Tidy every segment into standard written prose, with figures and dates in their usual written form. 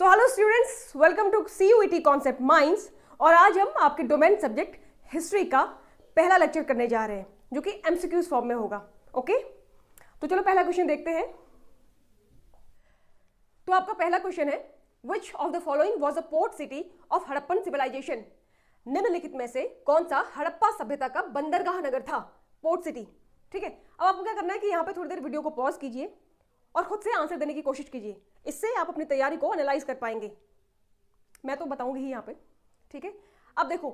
So hello students, welcome to CUET concept minds. और आज हम आपके डोमेन सब्जेक्ट हिस्ट्री का पहला लेक्चर करने जा रहे हैं जो कि MCQs फॉर्म में होगा। ओके, तो चलो पहला क्वेश्चन देखते हैं। तो आपका पहला क्वेश्चन है, which of the following was a port city of Harappan civilisation? निम्नलिखित में से कौन सा हड़प्पा सभ्यता का बंदरगाह नगर था, पोर्ट सिटी। ठीक है, अब आपको क्या करना है कि यहाँ पे थोड़ी देर वीडियो को पॉज कीजिए और खुद से आंसर देने की कोशिश कीजिए। इससे आप अपनी तैयारी को एनालाइज कर पाएंगे। मैं तो बताऊंगी ही यहाँ पे। ठीक है, अब देखो,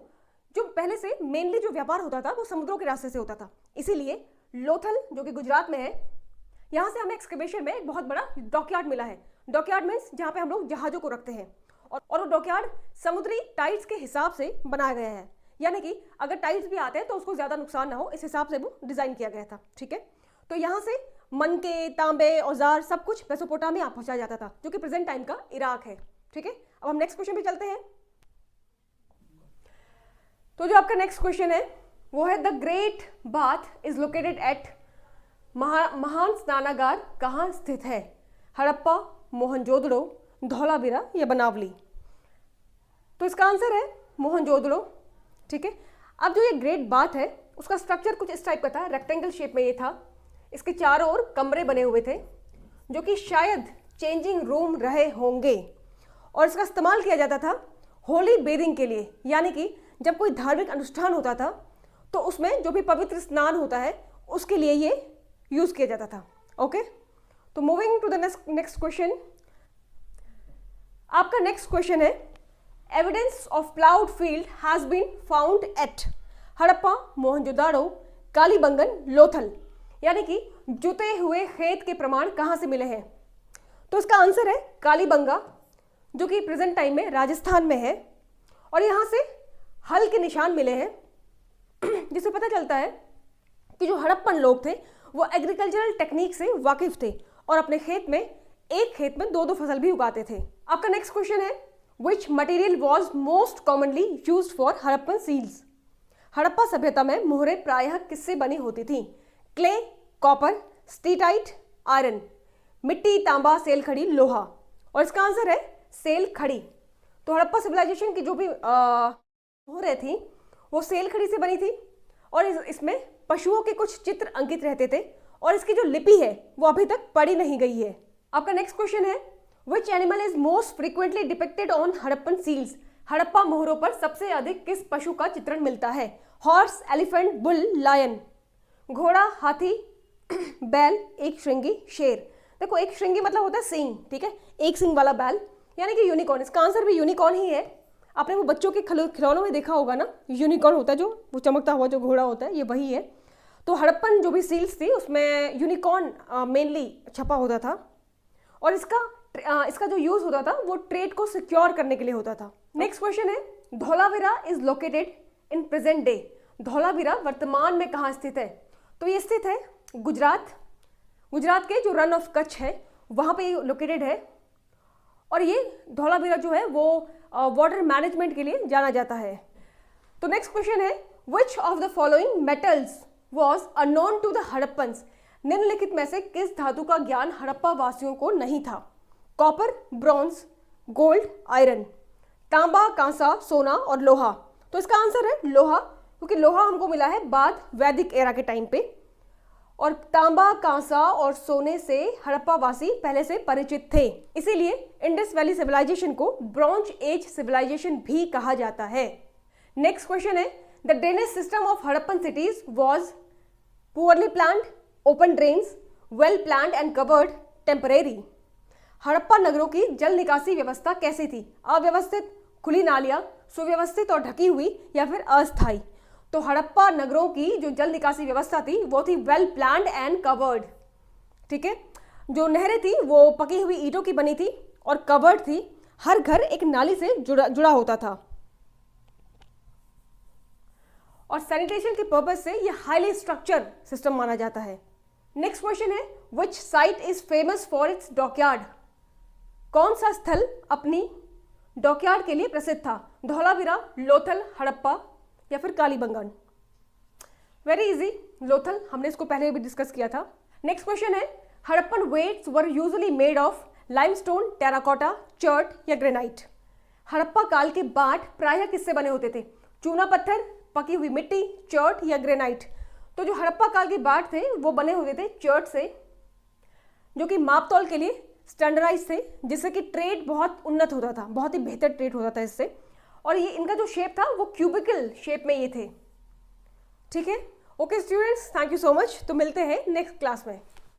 जो पहले से मेनली जो व्यापार होता था वो समुद्रों के रास्ते से होता था, इसीलिए लोथल जो कि गुजरात में है, यहाँ से हमें एक्सकवेशन में एक बहुत बड़ा डॉकयार्ड मिला है। डॉकयार्ड मीन्स जहाँ पे हम लोग जहाजों को रखते हैं, और वो डॉकयार्ड समुद्री टाइड्स के हिसाब से बनाया गया है, यानी कि अगर टाइड्स भी आते हैं तो उसको ज्यादा नुकसान ना हो, इस हिसाब से वो डिजाइन किया गया था। ठीक है, तो यहाँ से मनके, तांबे, औजार सब कुछ मेसोपोटामिया पहुंचाया जाता था, जो कि प्रेजेंट टाइम का इराक है। ठीक है, अब हम नेक्स्ट क्वेश्चन पे चलते हैं। तो जो आपका नेक्स्ट क्वेश्चन है वो है, the great bath is located at, महान स्नानागार कहाँ स्थित है? हड़प्पा, मोहनजोदड़ो, धौलावीरा या बनावली? तो इसका आंसर है मोहनजोदड़ो। ठीक है, अब जो ये ग्रेट बाथ है उसका स्ट्रक्चर कुछ इस टाइप का था, रेक्टेंगल शेप में ये था। इसके चारों ओर कमरे बने हुए थे जो कि शायद चेंजिंग रूम रहे होंगे, और इसका इस्तेमाल किया जाता था होली बेदिंग के लिए, यानी कि जब कोई धार्मिक अनुष्ठान होता था तो उसमें जो भी पवित्र स्नान होता है उसके लिए ये यूज किया जाता था। ओके, तो moving to the next question. आपका नेक्स्ट क्वेश्चन है, evidence of ploughed field has been found at Harappa, Mohenjodaro, Kalibangan, Lothal, यानी कि जुते हुए खेत के प्रमाण कहां से मिले हैं? तो इसका आंसर है कालीबंगा, जो कि प्रेजेंट टाइम में राजस्थान में है, और यहां से हल के निशान मिले हैं, जिससे पता चलता है कि जो हड़प्पन लोग थे वो एग्रीकल्चरल टेक्निक से वाकिफ थे और अपने खेत में एक खेत में दो फसल भी उगाते थे। आपका नेक्स्ट क्वेश्चन है, which material was most commonly used for Harappan seals? Harappa सभ्यता में मोहरें प्रायः किससे बनी होती थी? क्ले, कॉपर, स्टीटाइट, आयरन, मिट्टी, तांबा, सेल खड़ी, लोहा? और इसका आंसर है सेल खड़ी। तो हड़प्पा सिविलाइजेशन की जो भी मोहरें थी वो सेल खड़ी से बनी थी, और इसमें पशुओं के कुछ चित्र अंकित रहते थे, और इसकी जो लिपि है वो अभी तक पढ़ी नहीं गई है। आपका नेक्स्ट क्वेश्चन है, which animal is most frequently depicted on Harappan seals? Harappa मोहरों पर सबसे अधिक किस पशु का चित्रण मिलता है? Horse, elephant, bull, lion? घोड़ा, हाथी, बैल, एक श्रृंगी, शेर? देखो, एक श्रृंगी मतलब होता है सींग, ठीक है, एक सींग वाला बैल, यानी कि यूनिकॉर्न। इसका आंसर भी यूनिकॉर्न ही है। आपने वो बच्चों के खिलौनों में देखा होगा ना, यूनिकॉर्न होता है, जो वो चमकता हुआ जो घोड़ा होता है, ये वही है। तो हड़प्पन जो भी सील्स थी उसमें यूनिकॉर्न मेनली छपा होता था, और इसका जो यूज होता था वो ट्रेड को सिक्योर करने के लिए होता था। नेक्स्ट क्वेश्चन है, Dholavira is located in present day? Dholavira वर्तमान में कहाँ स्थित है? तो ये स्थित है गुजरात के जो रन ऑफ कच्छ है वहां पे लोकेटेड है, और ये धौलावीरा जो है वो वाटर मैनेजमेंट के लिए जाना जाता है। तो नेक्स्ट क्वेश्चन है, which of the following metals was unknown to the Harappans? निम्नलिखित में से किस धातु का ज्ञान हड़प्पा वासियों को नहीं था? Copper, bronze, gold, iron? तांबा, कांसा, सोना और लोहा? तो इसका आंसर है लोहा, क्योंकि लोहा हमको मिला है बाद वैदिक एरा के टाइम पे, और तांबा, कांसा और सोने से हड़प्पा वासी पहले से परिचित थे, इसीलिए इंडस वैली सिविलाइजेशन को ब्रॉन्ज एज सिविलाइजेशन भी कहा जाता है। नेक्स्ट क्वेश्चन है, the drainage system of Harappan cities was poorly planned, open drains, well planned and covered, temporary? Harappa नगरों की जल निकासी व्यवस्था कैसी थी? अव्यवस्थित, खुली नालियां, सुव्यवस्थित और ढकी हुई, या फिर अस्थायी? तो हड़प्पा नगरों की जो जल निकासी व्यवस्था थी वो थी वेल प्लान्ड एंड कवर्ड। ठीक है, जो नहरें थी वो पकी हुई ईंटों की बनी थी और कवर्ड थी, हर घर एक नाली से जुड़ा होता था, और सैनिटेशन के पर्पज से ये हाईली स्ट्रक्चर सिस्टम माना जाता है। नेक्स्ट क्वेश्चन है, विच site is famous for its dockyard? कौन सा स्थल अपनी डॉकयार्ड के लिए प्रसिद्ध था? धौलावीरा, लोथल, हड़प्पा या फिर कालीबंगन? वेरी इजी, लोथल, हमने इसको पहले भी डिस्कस किया था। नेक्स्ट क्वेश्चन है, Harappan weights were usually made of limestone, terracotta, chert या ग्रेनाइट। हड़प्पा काल के बाट प्रायः किससे बने होते थे? चूना पत्थर, पकी हुई मिट्टी, चर्ट या ग्रेनाइट। तो जो हड़प्पा काल के बाट थे वो बने होते थे चर्ट से, जो कि मापतौल के लिए स्टैंडर्डाइज थे, जिससे कि ट्रेड बहुत उन्नत होता था, बहुत ही बेहतर ट्रेड होता था इससे। और ये इनका जो शेप था वो क्यूबिकल शेप में ये थे। ठीक है, okay students, thank you so much. तो मिलते हैं नेक्स्ट क्लास में।